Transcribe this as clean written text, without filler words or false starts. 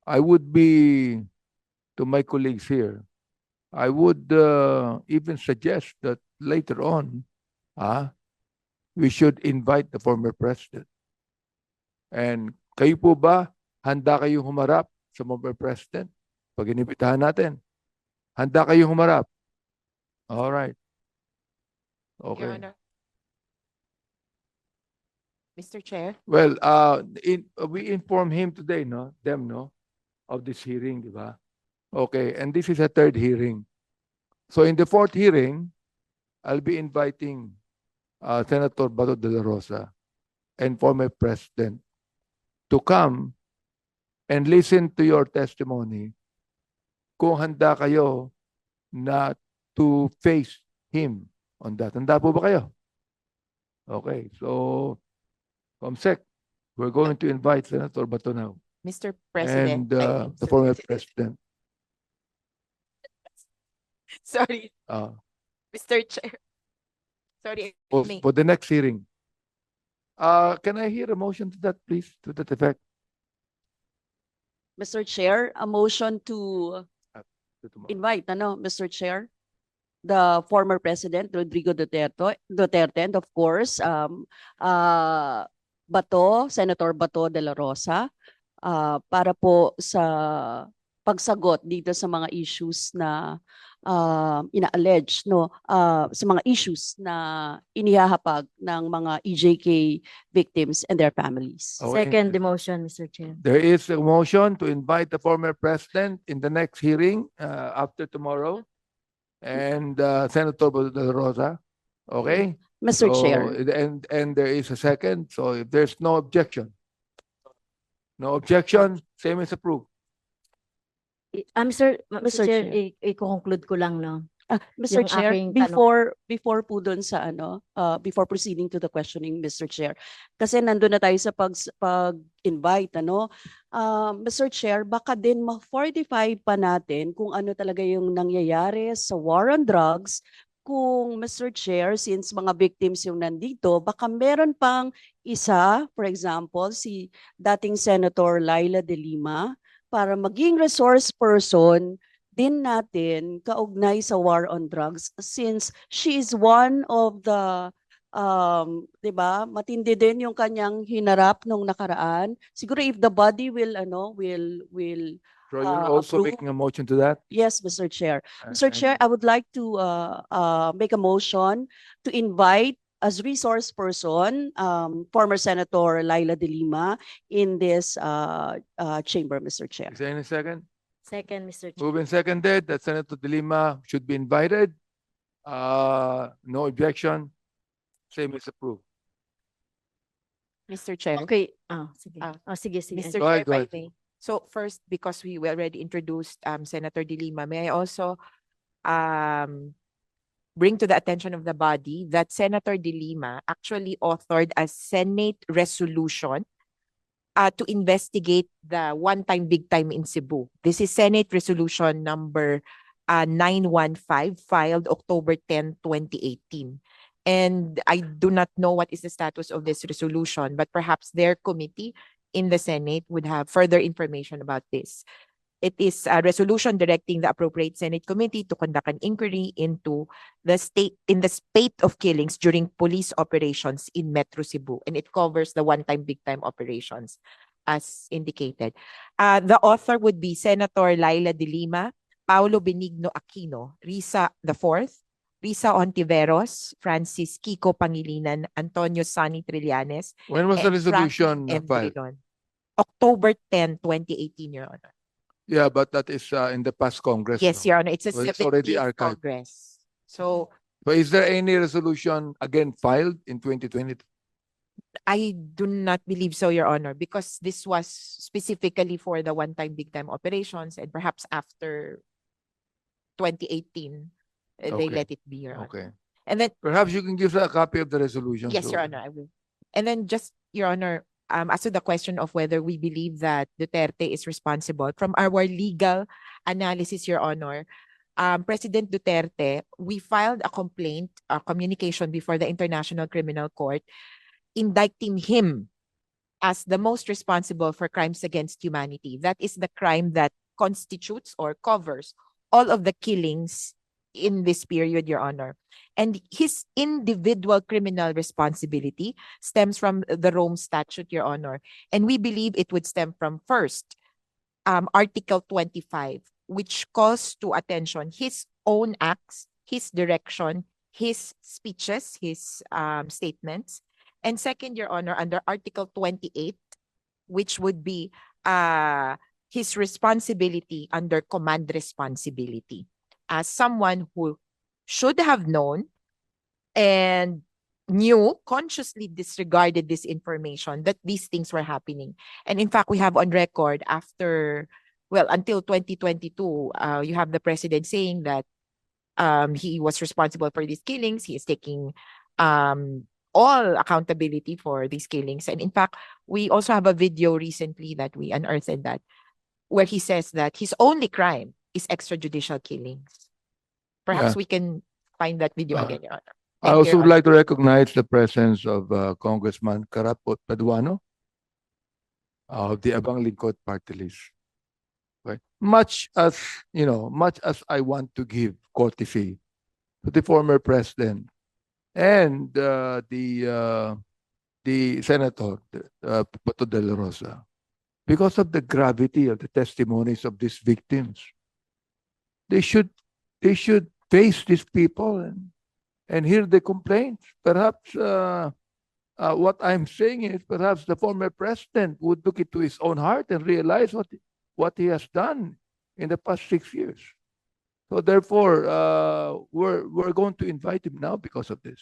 I would be, to my colleagues here, I would even suggest that later on, we should invite the former president. And kayo po ba, handa kayong humarap sa former president? Pag inibitahan natin, handa kayong humarap? All right. Your Okay. Honor. Mr. Chair. Well, we inform him today, no? Them, no? Of this hearing, di ba? Okay, and this is a third hearing. So in the fourth hearing, I'll be inviting Senator Bato de la Rosa and former president to come and listen to your testimony kung handa kayo na to face him on that. Handa po ba kayo? Okay, so Comsec, we're going to invite Senator Bato now Mr. President. and the former president. Sorry, Uh, Mr. Chair. Sorry. for the next hearing. Can I hear a motion to that, please, to that effect? Mr. Chair, a motion to invite, Mr. Chair, the former President Rodrigo Duterte, and of course, Senator Bato de la Rosa, para po sa pagsagot dito sa mga issues na ina-allege, sa mga issues na inihahapag ng mga EJK victims and their families. Okay. Second the motion, Mr. Chair. There is a motion to invite the former president in the next hearing after tomorrow, and Senator Bato de la Rosa. Okay. Mr. Chair. And there is a second. So if there's no objection, same is approved. Mr. Mr. Chair, Chair. i-conclude ko lang, no? Mr. Yung Chair, aking before po dun sa before proceeding to the questioning, Mr. Chair, kasi nandun na tayo sa pag-invite, Mr. Chair, baka din ma-fortify pa natin kung ano talaga yung nangyayari sa war on drugs. Kung Mr. Chair, since mga victims yung nandito, baka meron pang isa, for example, si dating Senator Laila de Lima, para maging resource person din natin kaugnay sa war on drugs, since she is one of the 'di ba, matindi din yung kanyang hinarap nung nakaraan. Siguro if the body will So you're also approve. making a motion to that? Yes, Mr. Chair. And- Mr. Chair, I would like to make a motion to invite as resource person former Senator Laila de Lima in this chamber, Mr. Chair. Is there any second? Second, Mr. Chair. Moved and seconded that Senator De Lima should be invited. No objection. Same is approved. Mr. Chair. Okay. Sige. Ah, Sige, sige. Mr. Go ahead, Chair, if go I ahead. may. So first, because we already introduced Senator De Lima, may I also bring to the attention of the body that Senator De Lima actually authored a Senate resolution to investigate the one-time big time in Cebu. This is Senate Resolution number 915, filed October 10, 2018. And I do not know what is the status of this resolution, but perhaps their committee in the Senate would have further information about this. It is a resolution directing the appropriate Senate committee to conduct an inquiry into the spate of killings during police operations in Metro Cebu, and it covers the one-time big time operations as indicated. The author would be Senator Laila de Lima, Paulo Benigno Aquino, Risa IV, Risa Ontiveros, Francis Kiko Pangilinan, Antonio Sonny Trillanes, When was the and resolution Franklin M. filed? Drilon. October 10, 2018, Your Honor. Yeah, but that is in the past Congress. Yes, no? Your Honor. It's a Well, it's already 17th archived. Congress. So But is there any resolution again filed in 2020? I do not believe so, Your Honor, because this was specifically for the one-time big time operations, and perhaps after 2018, they Okay. let it be, Your Honor. Okay. And then, Perhaps you can give us a copy of the resolution. yes, so- Your Honor, I will. And then just, Your Honor, as to the question of whether we believe that Duterte is responsible, from our legal analysis, Your Honor, President Duterte, we filed a complaint, a communication before the International Criminal Court, indicting him as the most responsible for crimes against humanity. That is the crime that constitutes or covers all of the killings in this period, Your Honor. And his individual criminal responsibility stems from the Rome Statute, Your Honor. And we believe it would stem from first, Article 25, which calls to attention his own acts, his direction, his speeches, his statements. And second, Your Honor, under Article 28, which would be his responsibility under command responsibility as someone who should have known and knew, consciously disregarded this information that these things were happening. And in fact, we have on record after, well, until 2022, you have the president saying that he was responsible for these killings. He is taking all accountability for these killings. And in fact, we also have a video recently that we unearthed that where he says that his only crime is extrajudicial killings. Perhaps Yeah. we can find that video Uh, again, Your Honor. I Thank you, also Your would Honor. like to recognize the presence of Congressman Carapot Paduano of the Abang Lingkod party list. Right? Much as I want to give courtesy to the former president and the senator, Bato de la Rosa, because of the gravity of the testimonies of these victims, they should face these people and hear the complaints. Perhaps what I'm saying is perhaps the former president would look into his own heart and realize what he has done in the past 6 years. So therefore, we're going to invite him now because of this.